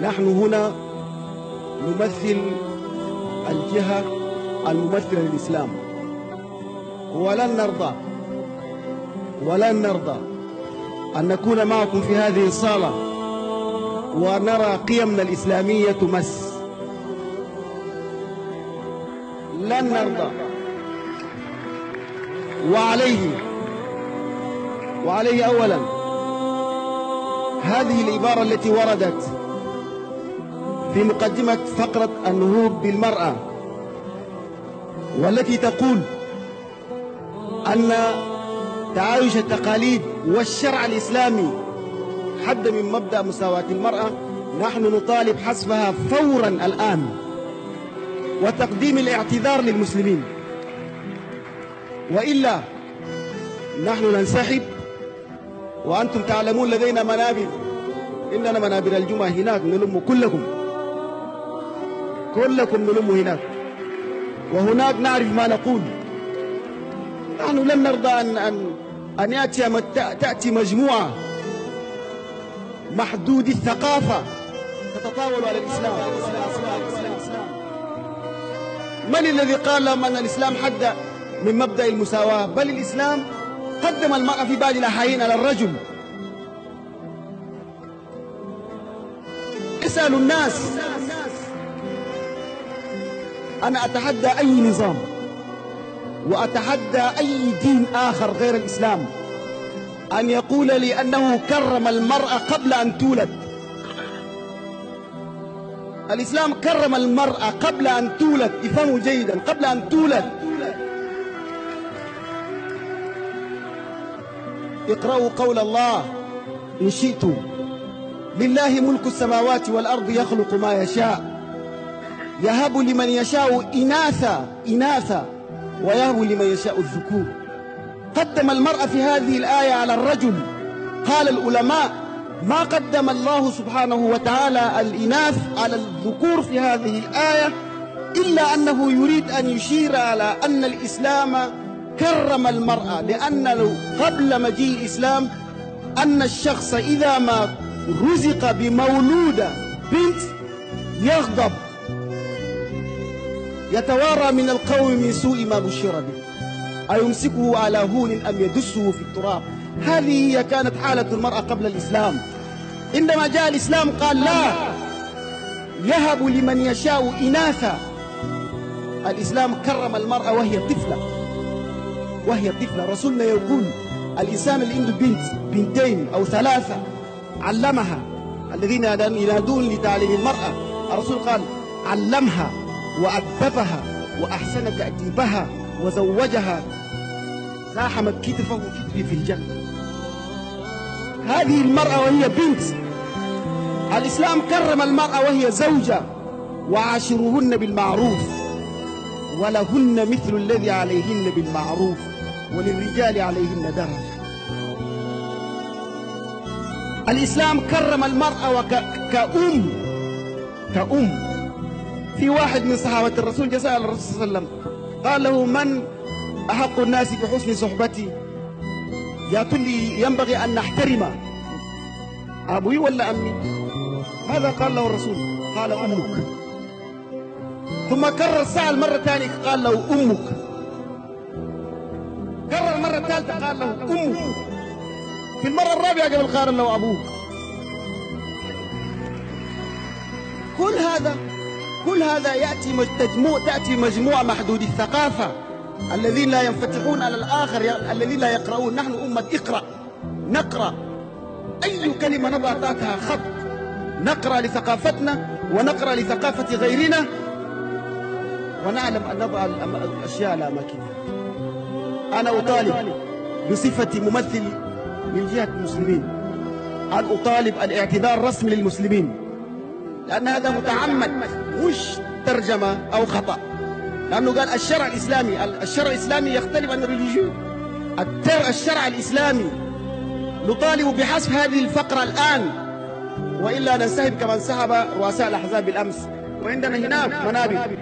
نحن هنا نمثل الجهة الممثلة للإسلام، ولن نرضى أن نكون معكم في هذه الصالة ونرى قيمنا الإسلامية تمس. لن نرضى. وعليه أولا هذه العبارة التي وردت في مقدمة فقرة النهوض بالمرأة، والتي تقول أن تعايش التقاليد والشرع الإسلامي حد من مبدأ مساواة المرأة، نحن نطالب حذفها فورا الآن وتقديم الاعتذار للمسلمين، وإلا نحن ننسحب. وأنتم تعلمون لدينا منابر، إننا منابر الجمعة هناك نلم كلكم نلم هناك، وهناك نعرف ما نقول. نحن لن نرضى أن تأتي مجموعة محدود الثقافة تتطاول على الإسلام. من الذي قال لهم أن الإسلام حد من مبدأ المساواة؟ بل الإسلام قدم المرأة في بعض الأحيان على الرجل. اسألوا الناس. أنا أتحدى أي نظام وأتحدى أي دين آخر غير الإسلام أن يقول لي أنه كرم المرأة قبل أن تولد. الإسلام كرم المرأة قبل أن تولد، افهموا جيدا، قبل أن تولد. اقرأوا قول الله إن شئتم: لله ملك السماوات والأرض يخلق ما يشاء يهب لمن يشاء إناثا ويهب لمن يشاء الذكور. قدم المرأة في هذه الآية على الرجل. قال العلماء: ما قدم الله سبحانه وتعالى الإناث على الذكور في هذه الآية إلا أنه يريد أن يشير على أن الإسلام كرم المرأة، لأنه قبل مجيء الإسلام أن الشخص إذا ما رزق بمولودة بنت يغضب، يتوارى من القوم من سوء ما بشر به، أيمسكه على هون أم يدسه في التراب. هذه هي كانت حالة المرأة قبل الإسلام. عندما جاء الإسلام قال: لا، يهب لمن يشاء إناثا. الإسلام كرم المرأة وهي طفلة. رسولنا يقول: الإنسان اللي عنده بنتين أو ثلاثة علمها. الذين ينادون لتعليم المرأة، الرسول قال: علمها وأدبها وأحسن تأديبها وزوجها، زاحمت كتفه كتفي في الجنة. هذه المرأة وهي بنت. الإسلام كرم المرأة وهي زوجة: وعاشروهن بالمعروف ولهن مثل الذي عليهن بالمعروف وللرجال عليهن درجة. الإسلام كرم المرأة كأم. في واحد من صحابة الرسول جاء سأل الرسول صلى الله عليه وسلم، قال له: من أحق الناس بحسن صحبتي؟ يقول لي: ينبغي أن نحترم أبوي ولا أمي؟ ماذا قال له الرسول؟ قال: أمك. ثم كرر سأل مرة ثانية قال له: أمك. كرر مرة ثالثة قال له: أمك. في المرة الرابعة قبل قال له: أبوك. كل هذا تأتي مجموعة محدود الثقافة الذين لا ينفتحون على الآخر، الذين لا يقرؤون. نحن أمة نقرأ أي كلمة نضع تحتها خط، نقرأ لثقافتنا ونقرأ لثقافة غيرنا، ونعلم أن نضع الأشياء على أماكنها. أنا أطالب بصفتي ممثل من جهة المسلمين أن أطالب الاعتذار رسمي للمسلمين، لأن هذا متعمد مش ترجمة أو خطأ. لأنه قال الشرع الإسلامي يختلف عن الريليجيون. الشرع الإسلامي نطالب بحذف هذه الفقرة الآن، وإلا ننسحب كما انسحب رؤساء الأحزاب بالأمس. وعندنا هناك منابر